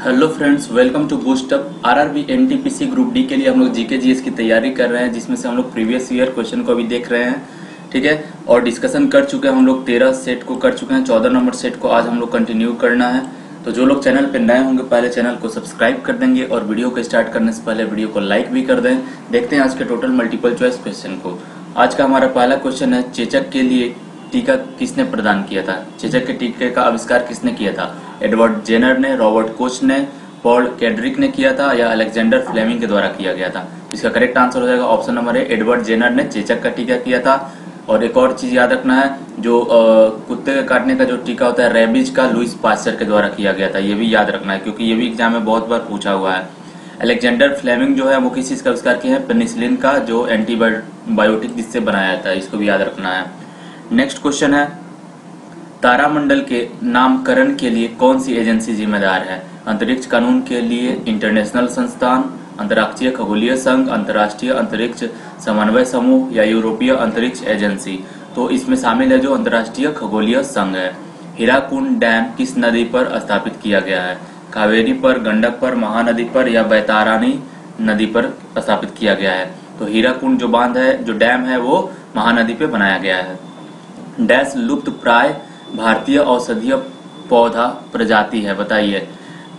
Hello friends, welcome to boost up. RRB NTPC group D के लिए हम लोग जीके जीएस की तैयारी कर रहे हैं, जिसमें से हम लोग प्रीवियस ईयर क्वेश्चन को अभी देख रहे हैं। ठीक है, और डिस्कशन कर चुके हैं हम लोग। 13 सेट को कर चुके हैं, 14 नंबर सेट को आज हम लोग कंटिन्यू करना है। तो जो लोग चैनल पे नए होंगे पहले चैनल को सब्सक्राइब कर देंगे और वीडियो को स्टार्ट करने से पहले वीडियो को लाइक भी कर दें। देखते हैं आज के टोटल मल्टीपल चॉइस क्वेश्चन को। आज का हमारा पहला क्वेश्चन है, चेचक के लिए टीका किसने प्रदान किया था? चेचक के टीके का आविष्कार किसने किया था? एडवर्ड जेनर ने, रॉबर्ट कोच ने, पॉल कैड्रिक ने किया था या अलेक्जेंडर फ्लेमिंग के द्वारा किया गया था? इसका करेक्ट आंसर हो जाएगा option number A, Edward Jenner ने चेचक का टीका किया था। और एक और चीज याद रखना है, जो कुत्ते के काटने का जो टीका होता है रेबीज का, लुइस पास्चर के द्वारा किया गया था। ये भी याद रखना है क्योंकि ये भी एग्जाम में बहुत बार पूछा हुआ है। अलेक्जेंडर फ्लेमिंग जो है वो किस चीज का आविष्कार किया है? पेनिसिलिन का, जो एंटीबायोटिक जिससे बनाया जाता है। इसको भी याद रखना है। नेक्स्ट क्वेश्चन है, तारामंडल के नामकरण के लिए कौन सी एजेंसी जिम्मेदार है? अंतरिक्ष कानून के लिए इंटरनेशनल संस्थान, अंतर्राष्ट्रीय खगोलीय संघ, अंतर्राष्ट्रीय अंतरिक्ष समन्वय समूह या यूरोपीय अंतरिक्ष एजेंसी? तो इसमें शामिल है जो अंतर्राष्ट्रीय खगोलीय संघ है। हीराकुंड डैम किस नदी पर स्थापित किया गया है? कावेरी पर, गंडक पर, महानदी पर या बैतारानी नदी पर स्थापित किया गया है? तो हीराकुंड जो बांध है, जो डैम है, वो महानदी पे बनाया गया है। डैश लुप्त प्राय भारतीय औषधीय पौधा प्रजाति है, बताइए।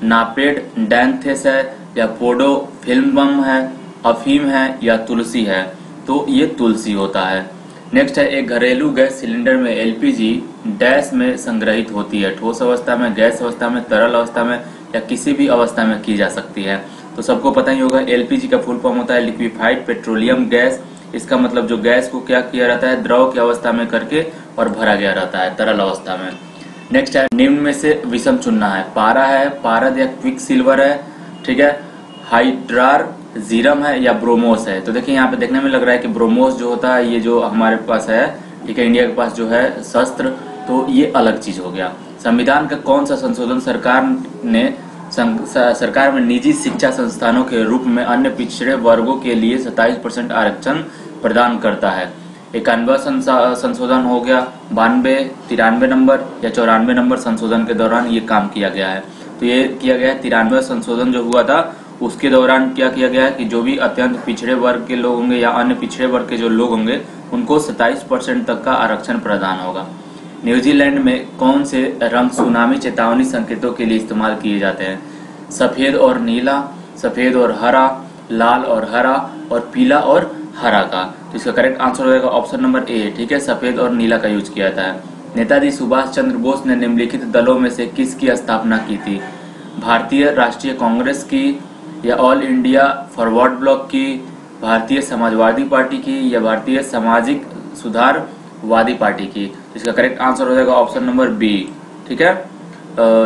नापेड डैंथेस है या पोडोफिल्मम है, अफीम है या तुलसी है? तो ये तुलसी होता है। नेक्स्ट है, एक घरेलू गैस सिलेंडर में एलपीजी डैश में संग्रहित होती है? ठोस अवस्था में, गैस अवस्था में, तरल अवस्था में या किसी भी अवस्था में की जा सकती है? तो सबको पता ही होगा, एलपीजी का फुल फॉर्म होता है लिक्विफाइड पेट्रोलियम गैस। इसका मतलब जो गैस को क्या किया रहता है, द्रव की अवस्था में करके और भरा गया रहता है तरल अवस्था में। नेक्स्ट है, निम्न में से विषम चुनना है। पारा है, पारद या क्विक सिल्वर है, ठीक है, हाइड्रार जीरम है या ब्रोमोस है? तो देखिए यहाँ पे देखने में लग रहा है कि ब्रोमोस जो होता है, ये जो हमारे पास है, ठीक है, इंडिया के पास जो है शस्त्र, तो ये अलग चीज हो गया। संविधान का कौन सा संशोधन सरकार में निजी शिक्षा संस्थानों के रूप में अन्य पिछड़े वर्गों के लिए 27% आरक्षण प्रदान करता है? 91 संशोधन हो गया, 92, 93 नंबर या 94 नंबर संशोधन के दौरान ये काम किया गया है। तो ये किया गया है 93 संशोधन जो हुआ था, उसके दौरान क्या किया गया है कि जो भी अत्यंत पिछड़े वर्ग के लोग होंगे या अन्य पिछड़े वर्ग के जो लोग होंगे उनको 27% तक का आरक्षण प्रदान होगा। न्यूजीलैंड में कौन से रंग सुनामी चेतावनी संकेतों के लिए इस्तेमाल किए जाते हैं? सफेद और नीला, सफेद और हरा, लाल और हरा और पीला और हरा का? तो इसका करेक्ट आंसर हो जाएगा ऑप्शन नंबर ए, ठीक है, सफेद और नीला का यूज किया जाता है। नेताजी सुभाष चंद्र बोस ने निम्नलिखित दलों में से किसकी स्थापना की थी? भारतीय राष्ट्रीय कांग्रेस की या ऑल इंडिया फॉरवर्ड ब्लॉक की, भारतीय समाजवादी पार्टी की या भारतीय सामाजिक सुधारवादी पार्टी की? तो इसका करेक्ट आंसर हो जाएगा ऑप्शन नंबर बी, ठीक है।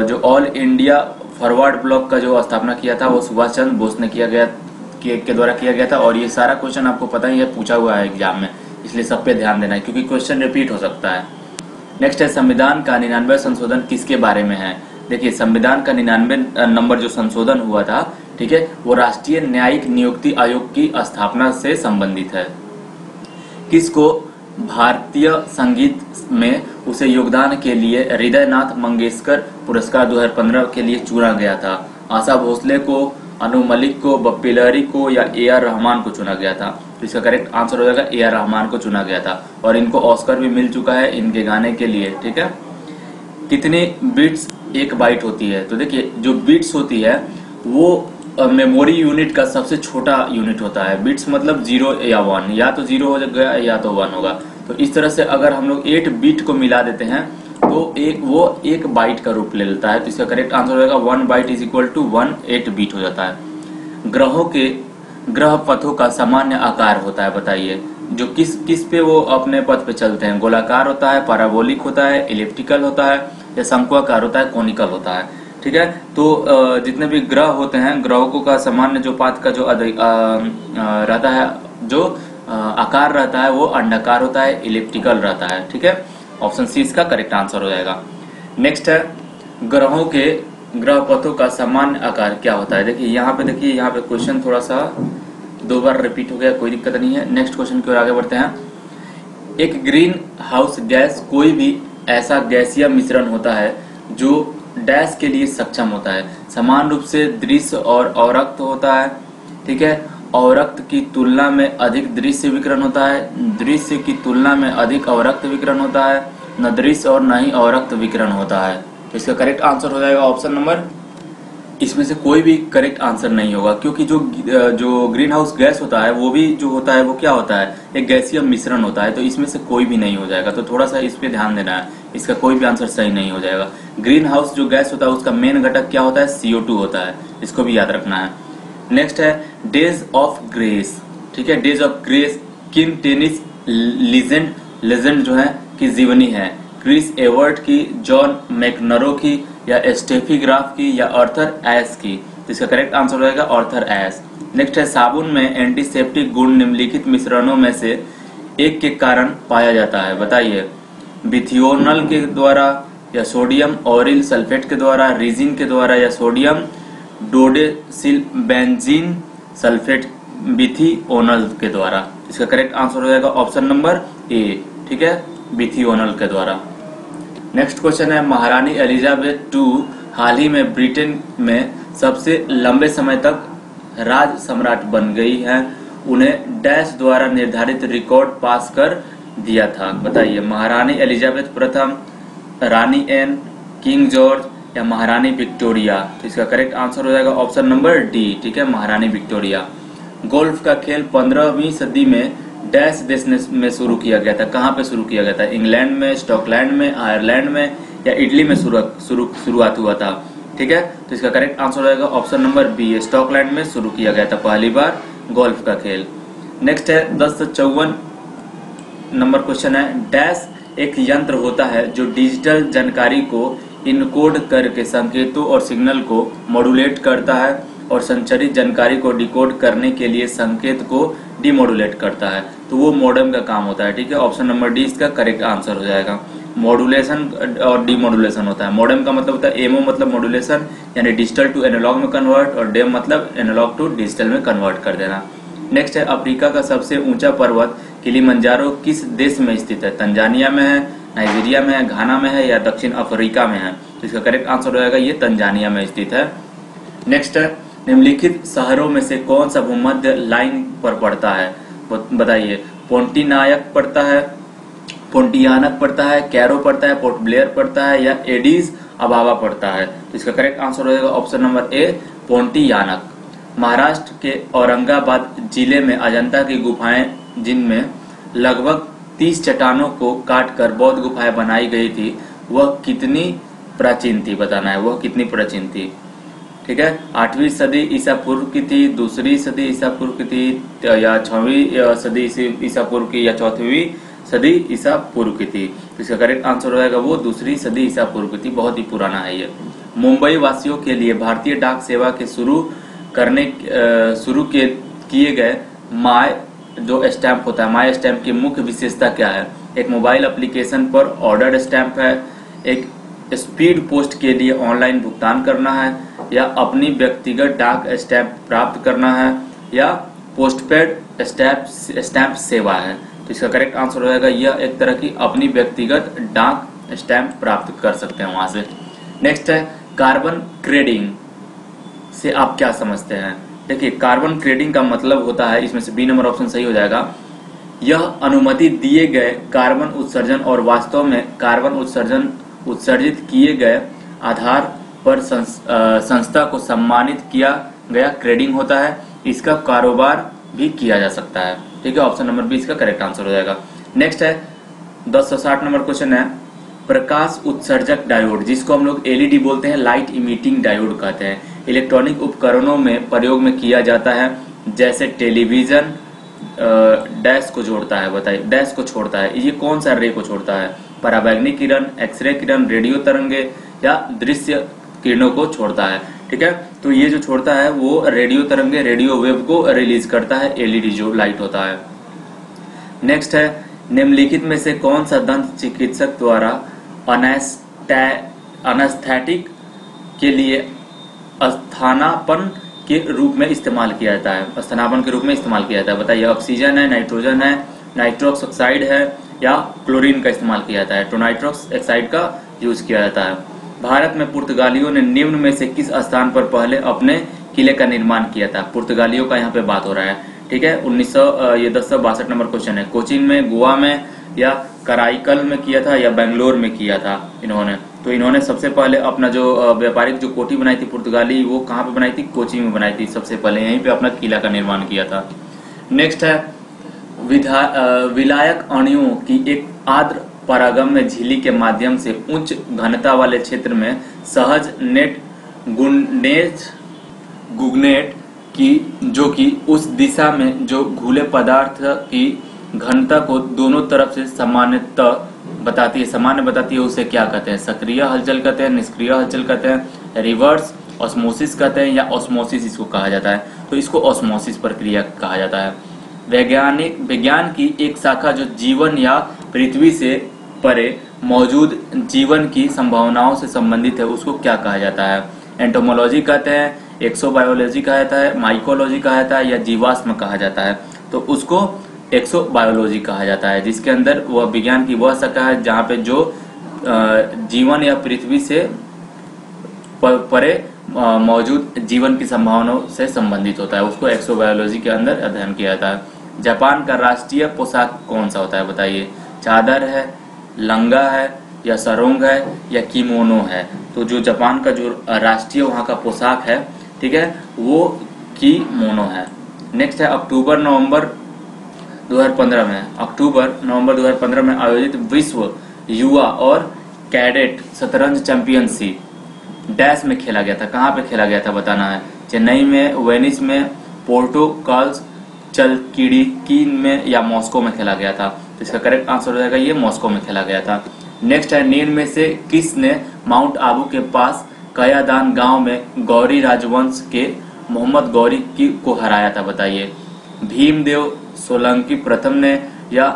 जो ऑल इंडिया फॉरवर्ड ब्लॉक का जो स्थापना किया था वो सुभाष चंद्र बोस ने के द्वारा किया गया था। और ये सारा क्वेश्चन आपको पता ही है, पूछा हुआ है एग्जाम में, इसलिए सब पे ध्यान देना है क्योंकि क्वेश्चन रिपीट हो सकता है। नेक्स्ट है, संविधान का 99 संशोधन किसके बारे में है? देखिए, संविधान का 99 नंबर जो संशोधन हुआ था, ठीक है, वो राष्ट्रीय न्यायिक नियुक्ति आयोग की स्थापना से संबंधित है। किसको भारतीय संगीत में उसे योगदान के लिए हृदयनाथ मंगेशकर पुरस्कार 2015 के लिए चुना गया था? आशा भोसले को, अनु मलिक को, बप्पी लहरी को या ए.आर. रहमान को चुना गया था? तो इसका करेक्ट आंसर हो जाएगा ए.आर. रहमान को चुना गया था और इनको ऑस्कर भी मिल चुका है इनके गाने के लिए, ठीक है। कितने बिट्स एक बाइट होती है? तो देखिए, जो बिट्स होती है वो मेमोरी यूनिट का सबसे छोटा यूनिट होता है। बिट्स मतलब 0 या 1, या तो 0 हो गया या तो 1 होगा। तो इस तरह से अगर हम लोग 8 बिट को मिला देते हैं तो वो एक बाइट का रूप ले लेता है। तो इसका करेक्ट आंसर हो जाएगा 1 byte is equal to 8 bit हो जाता है। ग्रहों के ग्रह पथों का सामान्य आकार होता है, बताइए। जो किस पे वो अपने पथ पे चलते हैं? गोलाकार होता है, पैराबोलिक होता है, इलिप्टिकल होता है या शंक्वाकार होता है, कोनिकल होता है, ठीक है। तो जितने भी ग्रह होते हैं, ग्रहों का सामान्य जो पाथ का जो रहता है, जो आकार रहता है वो अंडाकार होता है, इलिप्टिकल रहता है, ठीक है। ऑप्शन सी इसका करेक्ट आंसर हो जाएगा। नेक्स्ट है, ग्रहों के ग्रह पथों का सामान्य आकार क्या होता है? देखिए यहाँ पे क्वेश्चन थोड़ा सा 2 बार रिपीट हो गया, कोई दिक्कत नहीं है। नेक्स्ट क्वेश्चन की ओर आगे बढ़ते हैं। एक ग्रीन हाउस गैस कोई भी ऐसा गैसीय मिश्रण होता है जो डैश के लिए सक्षम होता है। समान रूप से दृश्य और अवरक्त होता है। ठीक है, अवरक्त की तुलना में अधिक दृश्य विकिरण होता है, दृश्य की तुलना में अधिक अवरक्त विकिरण होता है, न दृश्य और न ही अवरक्त विकिरण होता है। तो इसका करेक्ट आंसर हो जाएगा ऑप्शन नंबर, इसमें से कोई भी करेक्ट आंसर नहीं होगा, क्योंकि जो ग्रीन हाउस गैस होता है वो भी जो होता है वो क्या होता है, एक गैसीय मिश्रण होता है। तो इसमें से कोई भी नहीं हो जाएगा, तो थोड़ा सा इस पे ध्यान देना है, इसका कोई भी आंसर सही नहीं हो जाएगा। ग्रीन हाउस जो गैस होता है उसका मेन घटक क्या होता है, CO2 होता है, इसको भी याद रखना है। नेक्स्ट है डेज ऑफ ग्रेस। ठीक है, डेज ऑफ ग्रेस किन टेनिस लेजेंड जो है की जीवनी है, क्रिस एवर्ट की, जॉन मैकनरो की, या स्टेफी ग्राफ की, या आर्थर एश की। तो इसका करेक्ट आंसर हो जाएगा आर्थर एश। नेक्स्ट है साबुन में एंटीसेप्टिक गुण निम्नलिखित मिश्रणों में से एक के कारण पाया जाता है, बताइए। बिथियोनल के द्वारा, या सोडियम ऑरिल सल्फेट के द्वारा, रीजिन के द्वारा, या सोडियम डोडेसिलबेंजीन सल्फेट बिथियोनल के द्वारा। इसका करेक्ट आंसर हो जाएगा ऑप्शन नंबर ए। ठीक है, बिथियोनल के द्वारा। नेक्स्ट क्वेश्चन है महारानी एलिजाबेथ II हाल ही में ब्रिटेन में सबसे लंबे समय तक राज सम्राट बन गई हैं। उन्हें डैश द्वारा निर्धारित रिकॉर्ड पास कर दिया था, बताइए। महारानी एलिजाबेथ प्रथम, रानी एन, किंग जॉर्ज, या महारानी विक्टोरिया। तो इसका करेक्ट आंसर हो जाएगा ऑप्शन नंबर डी। ठीक है, महारानी विक्टोरिया। गोल्फ का खेल 15वीं सदी में डैश देश में शुरू किया गया था, कहाँ पे शुरू किया गया था, इंग्लैंड में, स्कॉटलैंड में, आयरलैंड में, या इटली में शुरुआत हुआ था। ठीक है, तो इसका करेक्ट आंसर हो जाएगा ऑप्शन नंबर बी, स्कॉटलैंड में शुरू किया गया था पहली बार गोल्फ का खेल। नेक्स्ट है 1054 नंबर क्वेश्चन है डैश एक यंत्र होता है जो डिजिटल जानकारी को इनकोड करके संकेतों और सिग्नल को मॉड्यूलेट करता है और संचरित जानकारी को डिकोड करने के लिए संकेत को डिमॉड्यूलेट करता है। तो वो मॉडेम का काम होता है। ठीक है, ऑप्शन नंबर डी इसका करेक्ट आंसर हो जाएगा। मॉड्यूलेशन और डिमॉड्यूलेशन होता है। मॉडेम का मतलब होता है एमओ मतलब मॉड्यूलेशन, यानी डिजिटल टू एनालॉग में कन्वर्ट, और डेम मतलब एनालॉग टू डिजिटल में कन्वर्ट कर देना। नेक्स्ट है अफ्रीका का सबसे ऊंचा पर्वत किलिमंजारो किस देश में स्थित है, तंजानिया में है, नाइजीरिया में है, घाना में है, या दक्षिण अफ्रीका में है। तो इसका करेक्ट आंसर हो जाएगा ये तंजानिया में स्थित है। नेक्स्ट है निम्नलिखित शहरों में से कौन सा भूमध्य लाइन पर पड़ता है, बताइए। पोंटिनायक पड़ता है, पोंटियानक पड़ता है, कैरो पड़ता है, पोर्ट ब्लेयर पड़ता है, या एडिस अबाबा पड़ता है। तो इसका करेक्ट आंसर हो जाएगा ऑप्शन नंबर ए, पोंटियानक। महाराष्ट्र के औरंगाबाद जिले में अजंता की गुफाएं, जिनमें लगभग 30 चट्टानों को काटकर बौद्ध गुफाएं बनाई गई थी, वह कितनी प्राचीन थी, बताना है वह कितनी प्राचीन थी। ठीक है, 8वीं सदी ईसा पूर्व की थी, 2री सदी ईसा पूर्व की थी, या 6वीं सदी ईसा पूर्व की, या 4वीं सदी ईसा पूर्व की थी। तो इसका करेक्ट आंसर हो जाएगा वो 2री सदी ईसा पूर्व की थी, बहुत ही पुराना है ये। मुंबई वासियों के लिए भारतीय डाक सेवा के शुरू किए गए माय जो स्टैंप होता है, माय स्टैंप की मुख्य विशेषता क्या है। एक मोबाइल एप्लीकेशन पर ऑर्डर्ड स्टैंप है, एक स्पीड पोस्ट के लिए ऑनलाइन भुगतान करना है, या अपनी व्यक्तिगत डाक स्टैंप प्राप्त करना है, या पोस्टपेड स्टैंप सेवा है। तो इसका करेक्ट आंसर हो जाएगा यह एक तरह की अपनी व्यक्तिगत डाक स्टैंप प्राप्त कर सकते हैं वहां से। नेक्स्ट है कार्बन क्रेडिंग से आप क्या समझते हैं। देखिए, कार्बन क्रेडिंग का मतलब होता है, इसमें से बी नंबर ऑप्शन सही हो जाएगा, यह अनुमति दिए गए कार्बन उत्सर्जन और वास्तव में कार्बन उत्सर्जित किए गए आधार पर संस्था को सम्मानित किया गया क्रेडिंग होता है। इसका कारोबार भी किया जा सकता है। ठीक है, ऑप्शन नंबर बी इसका करेक्ट आंसर हो जाएगा। नेक्स्ट है 1060 नंबर क्वेश्चन है प्रकाश उत्सर्जक डायोड, जिसको हम लोग एलईडी बोलते हैं, लाइट इमिटिंग डायोड कहते हैं, इलेक्ट्रॉनिक उपकरणों में प्रयोग में किया जाता है, जैसे टेलीविजन डैश को जोड़ता है, बताइए डैश को छोड़ता है, ये कौन सा रे को छोड़ता है, पराबैंगनी किरण, एक्सरे किरण, रेडियो तरंगे, या दृश्य किरणों को छोड़ता है। ठीक है, तो ये जो छोड़ता है वो रेडियो तरंगे, रेडियो वेव को रिलीज करता है, एलईडी जो लाइट होता है। नेक्स्ट है निम्नलिखित में से कौन सा दंत चिकित्सक द्वारा अनेस्थेटिक के लिए स्थानापन्न के रूप में इस्तेमाल किया जाता है, स्थानापन्न के रूप में इस्तेमाल किया जाता है, बताइए। ऑक्सीजन है, नाइट्रोजन है, नाइट्रोक्स ऑक्साइड है, या क्लोरीन का इस्तेमाल किया जाता है। तो नाइट्रोक्स ऑक्साइड का यूज किया जाता है। भारत में पुर्तगालियों ने निम्न में से किस स्थान पर पहले अपने किले का निर्माण किया था? पुर्तगालियों का यहाँ पे बात हो रहा है, ठीक है। 1062 नंबर क्वेश्चन है। कोचीन में, गोवा में या कराईकल में किया था या बेंगलोर में किया था इन्होंने? तो इन्होंने सबसे पहले अपना जो व्यापारिक जो कोठी बनाई थी पुर्तगाली, वो कहाँ पे बनाई थी? कोची में बनाई थी। सबसे पहले यहीं पे अपना किला का निर्माण किया था। नेक्स्ट है विलायक अणुओं की एक आर्द्र परागम्य झिल्ली के माध्यम से उच्च घनता वाले क्षेत्र में सहज नेट गुगनेट की, जो कि उस दिशा में जो घुले पदार्थ की घनता को दोनों तरफ से सामान्य बताती है, उसे क्या कहते हैं? सक्रिय हलचल कहते हैं, निष्क्रिय हलचल कहते हैं, रिवर्स ऑस्मोसिस कहते हैं या ऑस्मोसिस इसको कहा जाता है। तो इसको ऑस्मोसिस प्रक्रिया कहा जाता है। विज्ञान की एक शाखा जो जीवन या पृथ्वी से परे मौजूद जीवन की संभावनाओं से संबंधित है, उसको क्या कहा जाता है? एंटोमोलॉजी कहते हैं, एक्सोबायोलॉजी कहा जाता है, माइकोलॉजी कहा जाता है या जीवाश्म कहा जाता है? तो उसको एक्सोबायोलॉजी कहा जाता है, जिसके अंदर वह विज्ञान की वह शाखा है जहाँ पे जो जीवन या पृथ्वी से परे मौजूद जीवन की संभावनाओं से संबंधित होता है, उसको एक्सोबायोलॉजी के अंदर अध्ययन किया जाता है। जापान का राष्ट्रीय पोशाक कौन सा होता है? बताइए। चादर है, लंगा है या सरोंग है या किमोनो है? तो जो जापान का जो राष्ट्रीय वहाँ का पोशाक है, ठीक है, वो किमोनो है। नेक्स्ट है अक्टूबर-नवंबर 2015 में आयोजित विश्व युवा और कैडेट शतरंज चैंपियनशिप डैश में खेला गया था। कहाँ पे खेला गया था बताना है। चेन्नई में, वेनिस में, पोर्टो कार्ल्स चलकिडिकी में या मॉस्को में खेला गया था? तो इसका करेक्ट आंसर हो जाएगा ये मॉस्को में खेला गया था। नेक्स्ट है निम्न में से किसने माउंट आबू के पास कयादान गांव में गौरी राजवंश के मोहम्मद गौरी को हराया था? बताइए। भीमदेव सोलंकी प्रथम ने या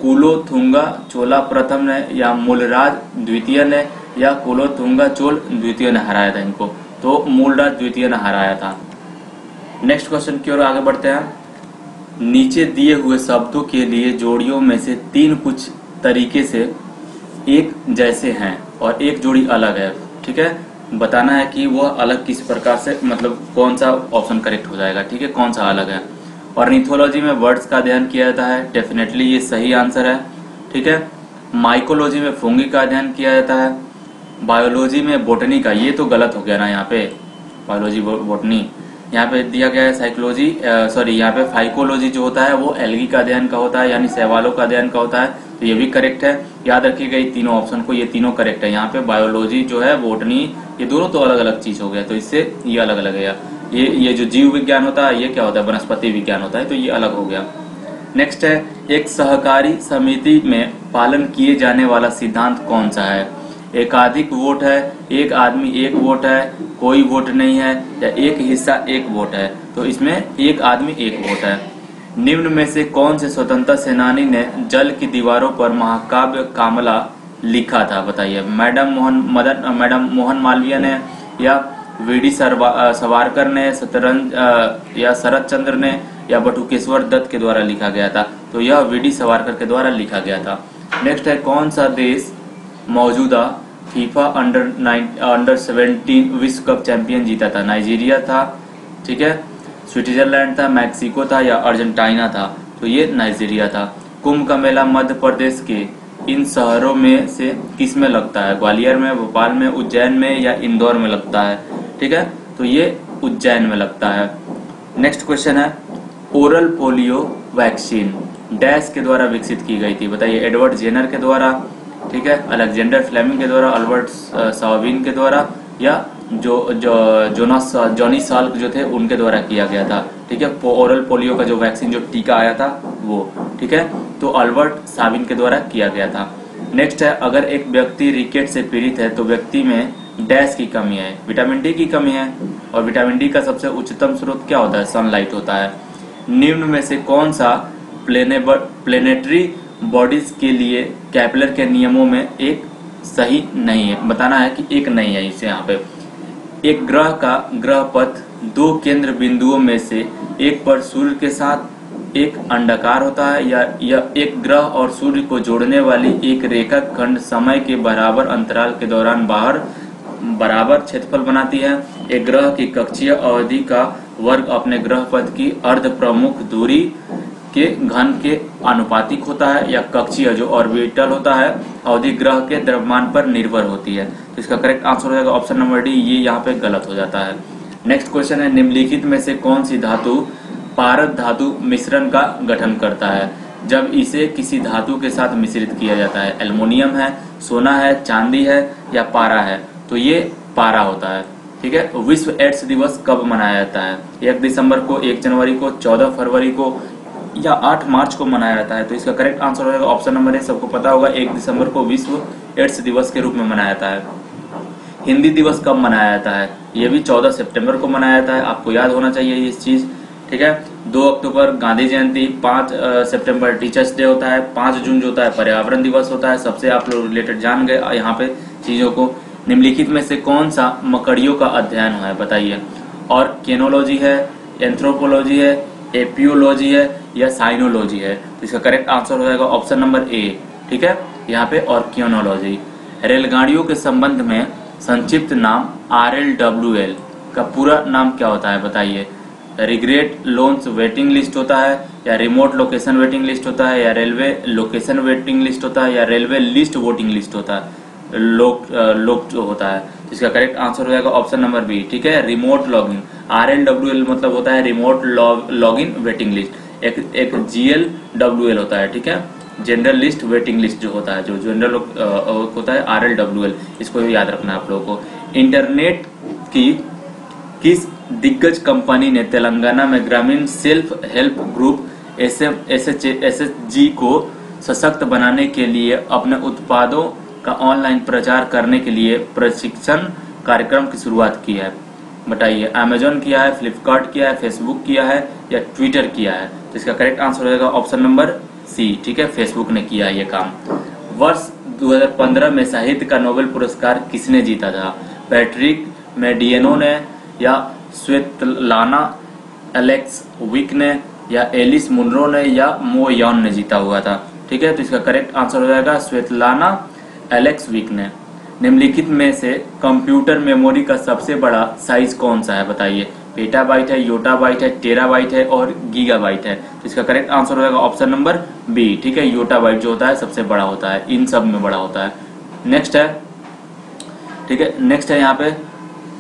कुलोथुंगा चोला प्रथम ने या मूलराज द्वितीय ने या कुलोथुंगा चोल द्वितीय ने हराया था इनको? तो मूलराज द्वितीय ने हराया था। नेक्स्ट क्वेश्चन की ओर आगे बढ़ते हैं। नीचे दिए हुए शब्दों के लिए जोड़ियों में से 3 कुछ तरीके से एक जैसे हैं और एक जोड़ी अलग है, ठीक है। बताना है कि वह अलग किस प्रकार से, मतलब कौन सा ऑप्शन करेक्ट हो जाएगा, ठीक है, कौन सा अलग है। ऑर्निथोलॉजी में वर्ड्स का अध्ययन किया जाता है, डेफिनेटली ये सही आंसर है, ठीक है। माइकोलॉजी में फंगी का अध्ययन किया जाता है। बायोलॉजी में बोटनी का, ये तो गलत हो गया ना यहाँ पे, बायोलॉजी बोटनी यहाँ पे दिया गया है। यहाँ पे फाइकोलॉजी जो होता है वो एल्गी का अध्ययन का होता है, यानी शैवालों का अध्ययन का होता है। तो ये भी करेक्ट है, याद रखिएगा ये तीनों ऑप्शन को, ये तीनों करेक्ट है। यहाँ पे बायोलॉजी जो है, बोटनी, ये दोनों तो अलग अलग चीज हो गया, तो इससे ये अलग अलग है। ये जो जीव विज्ञान होता है, ये क्या होता है, वनस्पति विज्ञान होता है, तो ये अलग हो गया। नेक्स्ट है एक सहकारी समिति में पालन किए जाने वाला सिद्धांत कौन सा है? एकाधिक वोट है, एक आदमी एक वोट है, कोई वोट नहीं है या एक हिस्सा एक वोट है? तो इसमें एक आदमी एक वोट है। निम्न में से कौन से स्वतंत्रता सेनानी ने जल की दीवारों पर महाकाव्य कामला लिखा था? बताइए। मैडम मोहन मालवीय ने या वीडी सावरकर ने, शरद चंद्र ने या बटुकेश्वर दत्त के द्वारा लिखा गया था? तो यह वीडी सावरकर के द्वारा लिखा गया था। नेक्स्ट है कौन सा देश मौजूदा फीफा अंडर 17 विश्व कप चैंपियन जीता था? नाइजीरिया था, ठीक है, स्विट्जरलैंड था, मैक्सिको था या अर्जेंटीना था? तो ये नाइजीरिया था। कुंभ का मेला मध्य प्रदेश के इन शहरों में से किस में लगता है? ग्वालियर में, भोपाल में, उज्जैन में या इंदौर में लगता है? ठीक है, तो ये उज्जैन में लगता है। नेक्स्ट क्वेश्चन है ओरल पोलियो वैक्सीन डैश के द्वारा विकसित की गई थी? बताइए। एडवर्ड जेनर के द्वारा, ठीक है, अलेक्जेंडर फ्लेमिंग के द्वारा, अल्बर्ट साविन के द्वारा या जॉनी साल्क जो थे उनके द्वारा किया गया था? ठीक है, ओरल पोलियो का जो वैक्सीन, जो टीका आया था वो, ठीक है, तो अल्बर्ट साविन के द्वारा किया गया था। नेक्स्ट है अगर एक व्यक्ति रिकेट से पीड़ित है तो व्यक्ति में डैश की कमी है? विटामिन डी की कमी है, और विटामिन डी का सबसे उच्चतम स्रोत क्या होता है? सनलाइट होता है। निम्न में से कौन सा प्लेनेटरी बॉडीज के लिए कैपलर के नियमों में एक सही नहीं है? बताना है कि एक नहीं है इसे। यहाँ पे एक ग्रह का ग्रह पथ 2 केंद्र बिंदुओं में से एक पर सूर्य के साथ एक अंडाकार होता है, या एक ग्रह और सूर्य को जोड़ने वाली एक रेखा खंड समय के बराबर अंतराल के दौरान बाहर बराबर क्षेत्रफल बनाती है। एक ग्रह की कक्षीय अवधि का वर्ग अपने ग्रह पथ की अर्ध प्रमुख दूरी के घन के आनुपातिक होता है। या कक्षीय जो ऑर्बिटल होता है अवधि ग्रह के द्रव्यमान पर निर्भर होती है। तो इसका करेक्ट आंसर हो जाएगा ऑप्शन नंबर डी, ये यहाँ पे गलत हो जाता है। नेक्स्ट क्वेश्चन है, निम्नलिखित में से कौन सी धातु पारद धातु मिश्रण का गठन करता है जब इसे किसी धातु के साथ मिश्रित किया जाता है? एल्युमिनियम है, सोना है, चांदी है या पारा है? तो ये पारा होता है। ठीक है। विश्व एड्स दिवस कब मनाया जाता है? 1 दिसंबर को, 1 जनवरी को, 14 फरवरी को या 8 मार्च को मनाया जाता है? तो इसका करेक्ट आंसर हो जाएगा ऑप्शन नंबर ए, सबको पता होगा 1 दिसंबर को विश्व एड्स दिवस के रूप में मनाया जाता है। हिंदी दिवस कब मनाया जाता है? ये भी 14 सितंबर को मनाया जाता है, आपको याद होना चाहिए इस चीज। ठीक है। 2 अक्टूबर गांधी जयंती, 5 सितंबर टीचर्स डे होता है, 5 जून जो होता है पर्यावरण दिवस होता है। सबसे आप लोग रिलेटेड जान गए यहाँ पे चीजों को। निम्नलिखित में से कौन सा मकड़ियों का अध्ययन है बताइए? और केनोलॉजी है, एंथ्रोपोलॉजी है, एपियोलॉजी है या साइनोलॉजी है? तो इसका करेक्ट आंसर हो जाएगा ऑप्शन नंबर ए। ठीक है, यहाँ पे और क्योनोलॉजी। रेलगाड़ियों के संबंध में संक्षिप्त नाम RLWL का पूरा नाम क्या होता है बताइए? रिग्रेट लॉन्च वेटिंग लिस्ट होता है, या रिमोट लोकेशन वेटिंग लिस्ट होता है, या रेलवे लोकेशन वेटिंग लिस्ट होता है, या रेलवे लिस्ट वोटिंग लिस्ट होता है, लोक जो होता है? इसका करेक्ट आंसर हो जाएगा ऑप्शन नंबर बी। ठीक है, रिमोट लॉगिंग। RLWL मतलब होता है रिमोट लॉगिन वेटिंग लिस्ट। एक GLWL होता है। ठीक है, जनरल लिस्ट वेटिंग लिस्ट जो होता है, जो जनरल होता है RLWL, इसको याद रखना है आप लोगों को। इंटरनेट की किस दिग्गज कंपनी ने तेलंगाना में ग्रामीण सेल्फ हेल्प ग्रुप SHG को सशक्त बनाने के लिए अपने उत्पादों का ऑनलाइन प्रचार करने के लिए प्रशिक्षण कार्यक्रम की शुरुआत की है? बताइए। अमेजॉन किया है, फ्लिपकार्ट किया है, फेसबुक किया है या ट्विटर किया है? तो इसका करेक्ट आंसर हो जाएगा ऑप्शन नंबर सी। ठीक है, फेसबुक ने किया है ये काम। वर्ष 2015 में साहित्य का नोबेल पुरस्कार किसने जीता था? पैट्रिक मेडियनो ने, या स्वेतलाना एलेक्सविक ने, या एलिस मुनरो ने, या मो यॉन ने जीता हुआ था? ठीक है, तो इसका करेक्ट आंसर हो जाएगा स्वेतलाना एलेक्सविक ने। निम्नलिखित में से कंप्यूटर मेमोरी का सबसे बड़ा साइज कौन सा है बताइए? पेटाबाइट है, योटाबाइट है, टेराबाइट है और गीगाबाइट है? तो इसका करेक्ट आंसर हो जाएगा ऑप्शन नंबर बी। ठीक है, योटाबाइट जो होता है सबसे बड़ा होता है, इन सब में बड़ा होता है। नेक्स्ट है, ठीक है, नेक्स्ट है यहाँ पे,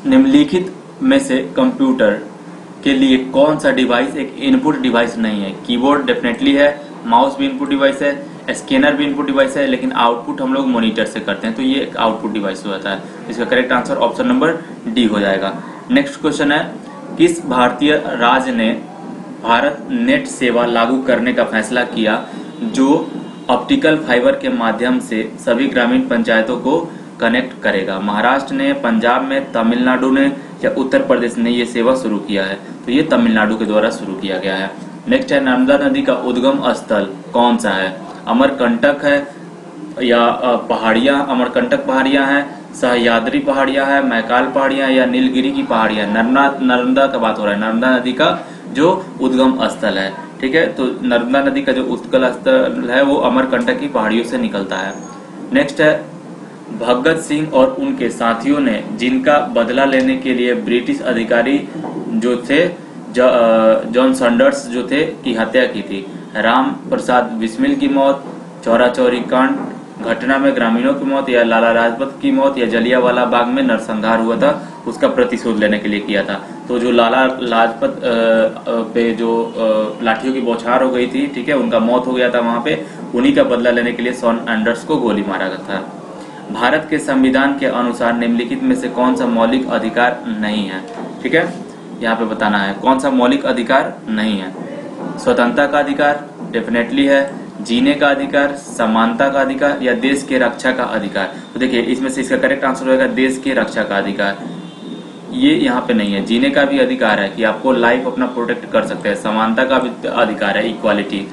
निम्नलिखित में से कंप्यूटर के लिए कौन सा डिवाइस एक इनपुट डिवाइस नहीं है? कीबोर्ड डेफिनेटली है, माउस भी इनपुट डिवाइस है, स्कैनर भी इनपुट डिवाइस है, लेकिन आउटपुट हम लोग मॉनिटर से करते हैं, तो ये एक आउटपुट डिवाइस हो जाता है। इसका correct answer option number D हो जाएगा। नेक्स्ट क्वेश्चन है, किस भारतीय राज्य ने भारत नेट सेवा लागू करने का फैसला किया जो ऑप्टिकल फाइबर के माध्यम से सभी ग्रामीण पंचायतों को कनेक्ट करेगा? महाराष्ट्र ने, पंजाब में, तमिलनाडु ने या उत्तर प्रदेश ने ये सेवा शुरू किया है? तो ये तमिलनाडु के द्वारा शुरू किया गया है। नेक्स्ट है, नर्मदा नदी का उद्गम स्थल कौन सा है? अमरकंटक है, या पहाड़ियां, अमरकंटक पहाड़ियां हैं, सह्याद्री पहाड़ियां हैं, मैकाल पहाड़ियां या नीलगिरी की पहाड़ियां? नर्मदा का बात हो रहा है, नर्मदा नदी का जो उद्गम स्थल है। ठीक है, तो नर्मदा नदी का जो उद्गम स्थल है वो अमरकंटक की पहाड़ियों से निकलता है। नेक्स्ट है, भगत सिंह और उनके साथियों ने जिनका बदला लेने के लिए ब्रिटिश अधिकारी जो थे जॉन सैंडर्स जो थे की हत्या की थी? राम प्रसाद बिस्मिल की मौत, चौरा चौरी कांड घटना में ग्रामीणों की मौत, या लाला लाजपत की मौत, या जलियांवाला बाग में नरसंहार हुआ था उसका प्रतिशोध लेने के लिए किया था? तो जो लाला लाजपत पे जो लाठियों की बौछार हो गई थी, ठीक है, उनका मौत हो गया था वहां पे, उन्हीं का बदला लेने के लिए जॉन सैंडर्स को गोली मारा गया था। भारत के संविधान के अनुसार निम्नलिखित में से कौन सा मौलिक अधिकार नहीं है? ठीक है, यहाँ पे बताना है कौन सा मौलिक अधिकार नहीं है। स्वतंत्रता का अधिकार डेफिनेटली है, जीने का अधिकार, समानता का अधिकार या देश के रक्षा का अधिकार? तो देखिए इसमें से इसका करेक्ट आंसर होगा देश के रक्षा का अधिकार। ये यहाँ पे नहीं है। जीने का भी अधिकार है कि आपको लाइफ अपना प्रोटेक्ट कर सकते हैं, समानता का भी अधिकार है, इक्वालिटी।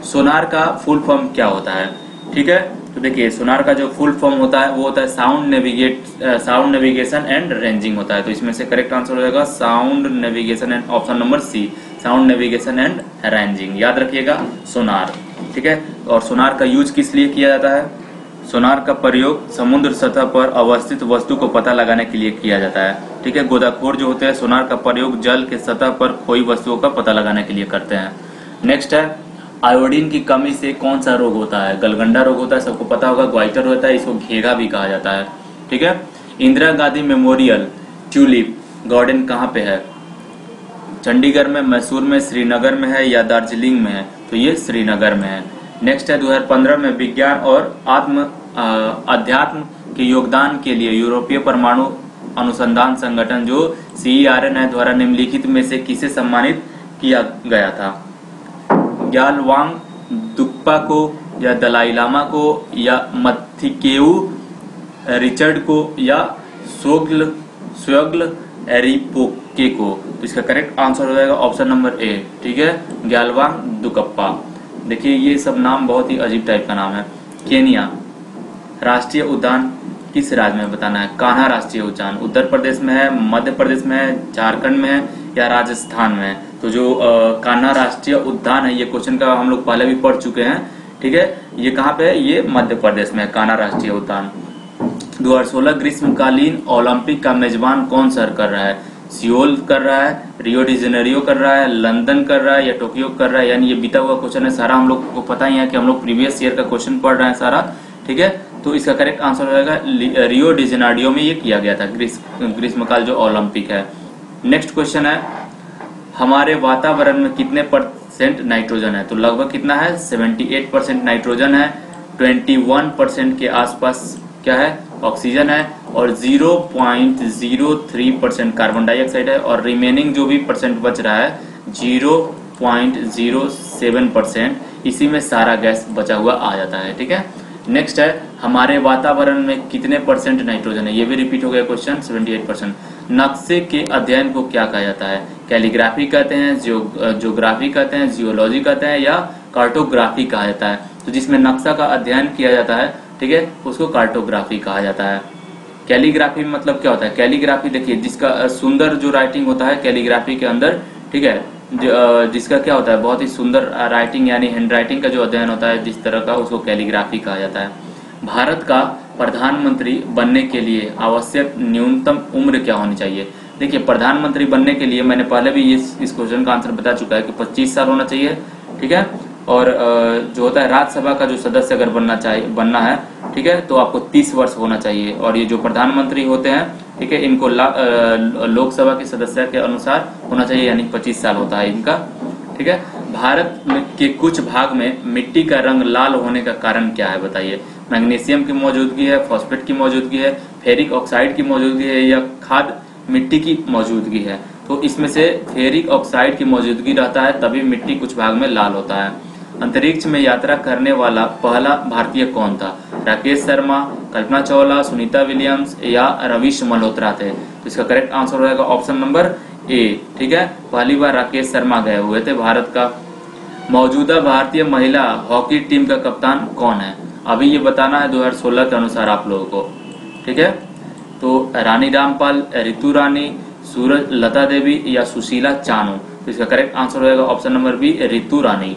सोनार का फुल फॉर्म क्या होता है? ठीक है, तो देखिए सोनार का जो फुल फॉर्म होता है वो होता है साउंड नेविगेशन एंड रेंजिंग होता है। तो इसमें से करेक्ट आंसर हो जाएगा sound navigation and, option number C, sound navigation and ranging. याद रखिएगा सोनार। ठीक है, और सोनार का यूज किस लिए किया जाता है? सोनार का प्रयोग समुद्र सतह पर अवस्थित वस्तु को पता लगाने के लिए किया जाता है। ठीक है, गोताखोर जो होते हैं सोनार का प्रयोग जल के सतह पर खोई वस्तुओं का पता लगाने के लिए करते हैं। नेक्स्ट है, आयोडीन की कमी से कौन सा रोग होता है? गलगंडा रोग होता है, सबको पता होगा। ग्वाइटर होता है, इसको घेगा भी कहा जाता है। ठीक है, Indira Gandhi memorial tulip garden कहाँ पे है? चंडीगढ़ में, मैसूर में, श्रीनगर में है या दार्जिलिंग में है? तो ये श्रीनगर में है। नेक्स्ट है, 2015 में विज्ञान और अध्यात्म के योगदान के लिए यूरोपीय परमाणु अनुसंधान संगठन जो CERN द्वारा निम्नलिखित में से किसे सम्मानित किया गया था? ग्यालवांग दुक्पा को या दलाई लामा को या मथिकेउ रिचर्ड को या सोग्ल एरिपोके को? तो इसका करेक्ट आंसर हो जाएगा ऑप्शन नंबर ए। ठीक है, ग्यालवांग दुकप्पा। देखिए ये सब नाम बहुत ही अजीब टाइप का नाम है। केनिया राष्ट्रीय उद्यान किस राज्य में बताना है? कान्हा राष्ट्रीय उद्यान उत्तर प्रदेश में है, मध्य प्रदेश में है, झारखंड में है या राजस्थान में है? तो जो कान्हा राष्ट्रीय उद्यान है, ये क्वेश्चन का हम लोग पहले भी पढ़ चुके हैं। ठीक है, ये कहाँ पे है? ये मध्य प्रदेश में है, कान्हा राष्ट्रीय उद्यान। 2016 ग्रीष्मकालीन ओलंपिक का मेजबान कौन शहर कर रहा है? सियोल कर रहा है, रियो डी जेनेरियो कर रहा है, लंदन कर रहा है या टोक्यो कर रहा है? यानी ये बीता हुआ क्वेश्चन है, सारा हम लोग को पता ही है कि हम लोग प्रीवियस ईयर का क्वेश्चन पढ़ रहे हैं सारा। ठीक है, तो इसका करेक्ट आंसर हो जाएगा रियो डी जेनेरियो में ये किया गया था ग्रीष्मकाल जो ओलंपिक है। नेक्स्ट क्वेश्चन है, हमारे वातावरण में कितने % नाइट्रोजन है? तो लगभग कितना है? 78% नाइट्रोजन है, 21% के आसपास क्या है? ऑक्सीजन है और 0.03% कार्बन डाइऑक्साइड है और रिमेनिंग जो भी परसेंट बच रहा है 0.07%, इसी में सारा गैस बचा हुआ आ जाता है। ठीक है, नेक्स्ट है, हमारे वातावरण में कितने % नाइट्रोजन है? ये भी रिपीट हो गया क्वेश्चन, 78%। नक्शे के अध्ययन को क्या कहा जाता है? कैलीग्राफी कहते हैं, ज्योग्राफी कहते हैं, जियोलॉजी कहते हैं या कार्टोग्राफी कहा जाता है? तो जिसमें नक्शा का अध्ययन किया जाता है, ठीक है, उसको कार्टोग्राफी कहा जाता है। कैलीग्राफी मतलब क्या होता है? कैलीग्राफी देखिए, जिसका सुंदर जो राइटिंग होता है कैलीग्राफी के अंदर, ठीक है, जिसका क्या होता है? बहुत ही सुंदर राइटिंग यानी हैंड राइटिंग का जो अध्ययन होता है जिस तरह का, उसको कैलीग्राफी कहा जाता है। भारत का प्रधानमंत्री बनने के लिए आवश्यक न्यूनतम उम्र क्या होनी चाहिए? देखिए, प्रधानमंत्री बनने के लिए मैंने पहले भी इस क्वेश्चन का आंसर बता चुका है कि 25 साल होना चाहिए। ठीक है, और जो होता है राज्यसभा का जो सदस्य अगर बनना है, ठीक है, तो आपको 30 वर्ष होना चाहिए। और ये जो प्रधानमंत्री होते हैं, ठीक है, इनको लोकसभा के सदस्य के अनुसार होना चाहिए, यानी 25 साल होता है इनका। ठीक है, भारत के कुछ भाग में मिट्टी का रंग लाल होने का कारण क्या है? बताइए। मैग्नीशियम की मौजूदगी है, फॉस्फेट की मौजूदगी है, फेरिक ऑक्साइड की मौजूदगी है या खाद मिट्टी की मौजूदगी है? तो इसमें से फेरिक ऑक्साइड की मौजूदगी रहता है, तभी मिट्टी कुछ भाग में लाल होता है। अंतरिक्ष में यात्रा करने वाला पहला भारतीय कौन था? राकेश शर्मा, कल्पना चावला, सुनीता विलियम्स या रवीश मल्होत्रा थे? तो इसका करेक्ट आंसर हो जाएगा ऑप्शन नंबर ए। ठीक है, पहली बार राकेश शर्मा गए हुए थे भारत का। मौजूदा भारतीय महिला हॉकी टीम का कप्तान कौन है? अभी ये बताना है 2016 के अनुसार आप लोगों को। ठीक है, तो रानी रामपाल, रितु रानी, सूरज लता देवी या सुशीला चानू? तो इसका करेक्ट आंसर हो जाएगा ऑप्शन नंबर बी, रितु रानी।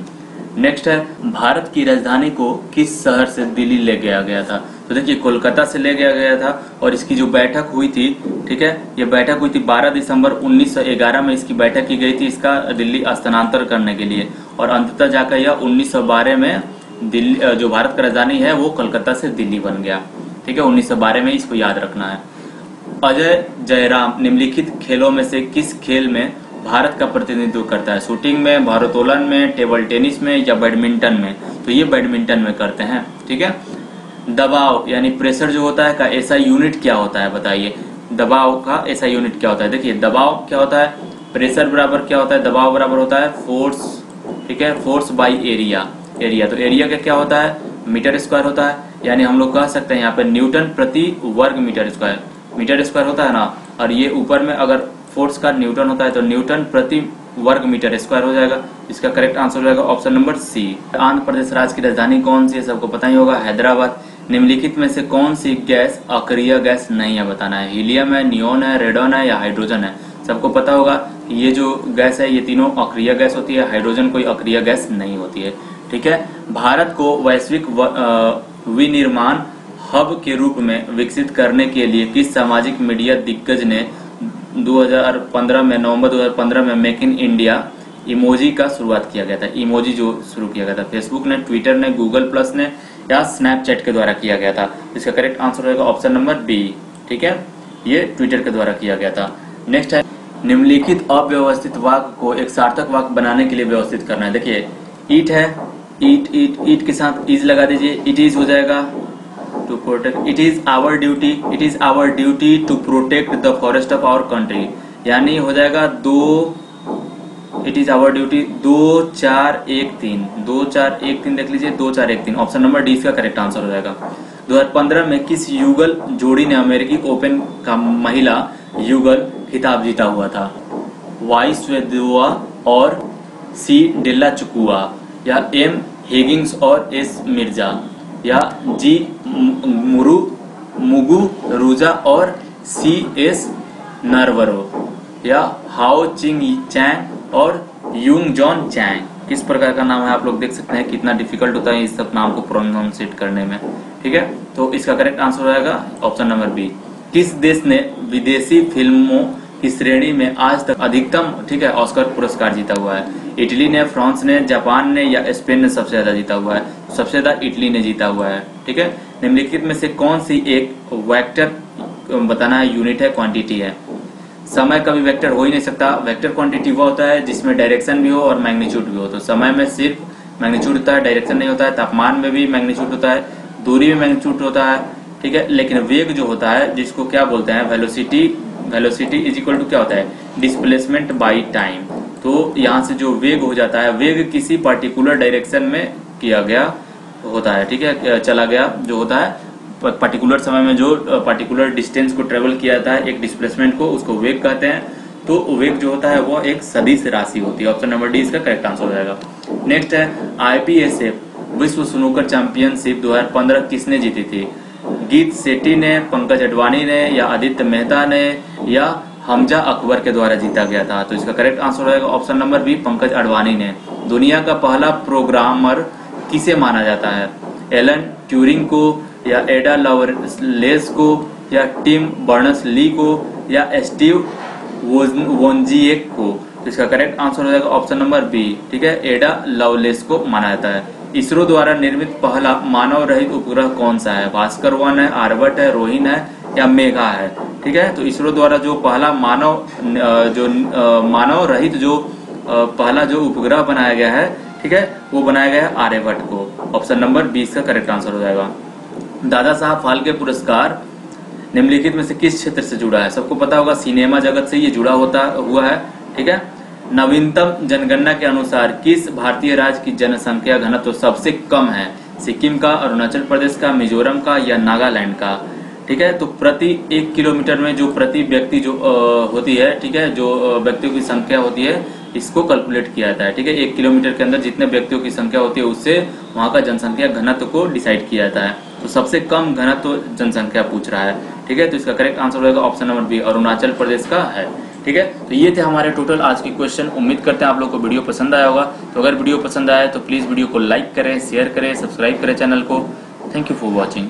नेक्स्ट है, भारत की राजधानी को किस शहर से दिल्ली ले गया था? तो देखिए, कोलकाता से ले गया था और इसकी जो बैठक हुई थी, ठीक है, ये बैठक हुई थी 12 दिसंबर 1911 में इसकी बैठक की गई थी इसका दिल्ली स्थानांतर करने के लिए। और अंततः जाकर यह 1912 में दिल्ली, जो भारत का राजधानी है वो कोलकाता से दिल्ली बन गया। ठीक है, 1912 में, इसको याद रखना है। अजय जयराम निम्नलिखित खेलों में से किस खेल में भारत का प्रतिनिधित्व करता है? शूटिंग में, भारोत्तोलन में, टेबल टेनिस में या बैडमिंटन में? तो ये बैडमिंटन में करते हैं। ठीक है, दबाव यानी प्रेशर जो होता है का ऐसा यूनिट क्या होता है? बताइए, दबाव का ऐसा यूनिट क्या होता है? देखिए, दबाव क्या होता है? प्रेशर बराबर क्या होता है? दबाव बराबर होता है फोर्स। ठीक है, फोर्स बाई एरिया। तो एरिया का क्या होता है? मीटर स्क्वायर होता है, यानी हम लोग कह सकते हैं यहाँ पे न्यूटन प्रति वर्ग मीटर स्क्वायर होता है ना। और ये ऊपर में अगर फोर्स का न्यूटन होता है तो न्यूटन प्रति वर्ग मीटर स्क्वायर हो जाएगा। इसका करेक्ट आंसर हो जाएगा ऑप्शन नंबर सी। आंध्र प्रदेश राज्य की राजधानी कौन सी है? सबको पता ही होगा, हैदराबाद। निम्नलिखित में से कौन सी गैस अक्रिय गैस नहीं है? बताना है। हीलियम है, नियोन है, रेडॉन है या हाइड्रोजन है? सबको पता होगा ये जो गैस है ये तीनों अक्रिय गैस होती है, हाइड्रोजन कोई अक्रिय गैस नहीं होती है। ठीक है, भारत को वैश्विक विनिर्माण हब के रूप में विकसित करने के लिए किस सामाजिक मीडिया दिग्गज ने 2015 में नवंबर 2015 में मेक इन इंडिया इमोजी का शुरुआत किया गया था। इमोजी जो शुरू किया गया था, फेसबुक ने, ट्विटर ने, गूगल प्लस ने या स्नैपचैट के द्वारा किया गया था। इसका करेक्ट आंसर होगा ऑप्शन नंबर बी। ठीक है, ये ट्विटर के द्वारा किया गया था। नेक्स्ट है, निम्नलिखित अव्यवस्थित वाक्य को एक सार्थक वाक्य बनाने के लिए व्यवस्थित करना है। देखिए, ईट है, ईट के साथ इज लगा दीजिए, इट इज हो जाएगा to protect, it is our duty to protect the forest of our country, यानी हो जाएगा इट इज आवर ड्यूटी 2 4 1 3 2 4 1 3 देख लीजिए, 2 4 1 3 ऑप्शन नंबर डी इसका करेक्ट आंसर हो जाएगा। 2015 में किस युगल जोड़ी ने अमेरिकी ओपन का महिला युगल खिताब जीता हुआ था? वाई स्वेदुआ और सी डेल्ला चुकुआ, या एम हिगिंस और एस मिर्जा, या जी मुगुरुजा और सी एस नरवरो, या हाओ चिंग चैंग और यूंग जॉन चैंग। किस प्रकार का नाम है, आप लोग देख सकते हैं कितना डिफिकल्ट होता है इस सब नाम को प्रोनाउंसिएट करने में। ठीक है, तो इसका करेक्ट आंसर हो जाएगा ऑप्शन नंबर बी। किस देश ने विदेशी फिल्मों की श्रेणी में आज तक अधिकतम, ठीक है, ऑस्कर पुरस्कार जीता हुआ है? इटली ने, फ्रांस ने, जापान ने या स्पेन ने सबसे ज्यादा जीता हुआ है? सबसे ज्यादा इटली ने जीता हुआ है। ठीक है, निम्नलिखित में से कौन सी एक वेक्टर बताना है, यूनिट है, क्वांटिटी है? समय कभी वेक्टर हो ही नहीं सकता। वेक्टर क्वांटिटी वो होता है जिसमें डायरेक्शन भी हो और मैग्नीट्यूड भी हो। तो समय में सिर्फ मैग्नीट्यूड होता है, डायरेक्शन नहीं होता है। तापमान में भी मैग्नीट्यूड होता है, दूरी में मैग्नीट्यूड होता है। ठीक है, लेकिन वेग जो होता है, जिसको क्या बोलते हैं, वेलोसिटी इज इक्वल टू क्या होता है, डिस्प्लेसमेंट बाई टाइम। तो यहाँ से जो वेग हो जाता है, वेग किसी पर्टिकुलर डायरेक्शन में किया गया होता है। ठीक है, चला गया जो होता है, पर्टिकुलर समय में जो पर्टिकुलर डिस्टेंस को ट्रेवल किया जाता है, एक डिस्प्लेसमेंट को, उसको वेग कहते हैं। तो वेग जो होता है वो एक सदिश राशि होती है। ऑप्शन नंबर डी इसका करेक्ट आंसर हो जाएगा। नेक्स्ट है, IPSF विश्व स्नूकर चैंपियनशिप 2015 किसने जीती थी? गीत सेठी ने, पंकज अडवाणी ने, या आदित्य मेहता ने, या हमजा अकबर के द्वारा जीता गया था? तो इसका करेक्ट आंसर हो जाएगा option number B, Pankaj Advani ने। दुनिया का पहला प्रोग्रामर किसे माना जाता है? एलन ट्यूरिंग को, या एडा लवलेस को, या टिम बर्नर्स-ली को, या स्टीव वोंजिएक को? तो इसका करेक्ट आंसर हो जाएगा ऑप्शन नंबर बी। ठीक है, एडा लवलेस को माना जाता है। इसरो द्वारा निर्मित पहला मानव रहित उपग्रह कौन सा है? भास्कर 1 है, आर्यभट्ट है, रोहिणी है, या मेघा है? ठीक है, तो इसरो द्वारा जो पहला मानव रहित जो पहला जो उपग्रह बनाया गया है, ठीक है, वो बनाया गया है आर्यभट्ट को। ऑप्शन नंबर 20 का करेक्ट आंसर हो जाएगा। दादा साहब फाल्के पुरस्कार निम्नलिखित में से किस क्षेत्र से जुड़ा है? सबको पता होगा, सिनेमा जगत से ये जुड़ा हुआ है। ठीक है, नवीनतम जनगणना के अनुसार किस भारतीय राज्य की जनसंख्या घनत्व सबसे कम है? सिक्किम का, अरुणाचल प्रदेश का, मिजोरम का, या नागालैंड का? ठीक है, तो प्रति 1 किलोमीटर में जो प्रति व्यक्ति जो होती है, ठीक है, जो व्यक्तियों की संख्या होती है, इसको कैलकुलेट किया जाता है। ठीक है, 1 किलोमीटर के अंदर जितने व्यक्तियों की संख्या होती है, उससे वहां का जनसंख्या घनत्व को डिसाइड किया जाता है। तो सबसे कम घनत्व जनसंख्या पूछ रहा है। ठीक है, तो इसका करेक्ट आंसर होगा option number B, Arunachal Pradesh का है। ठीक है, तो ये थे हमारे टोटल आज के क्वेश्चन। उम्मीद करते हैं आप लोग को वीडियो पसंद आया होगा। तो अगर वीडियो पसंद आया तो प्लीज वीडियो को लाइक करें, शेयर करें, सब्सक्राइब करें चैनल को। Thank you for watching.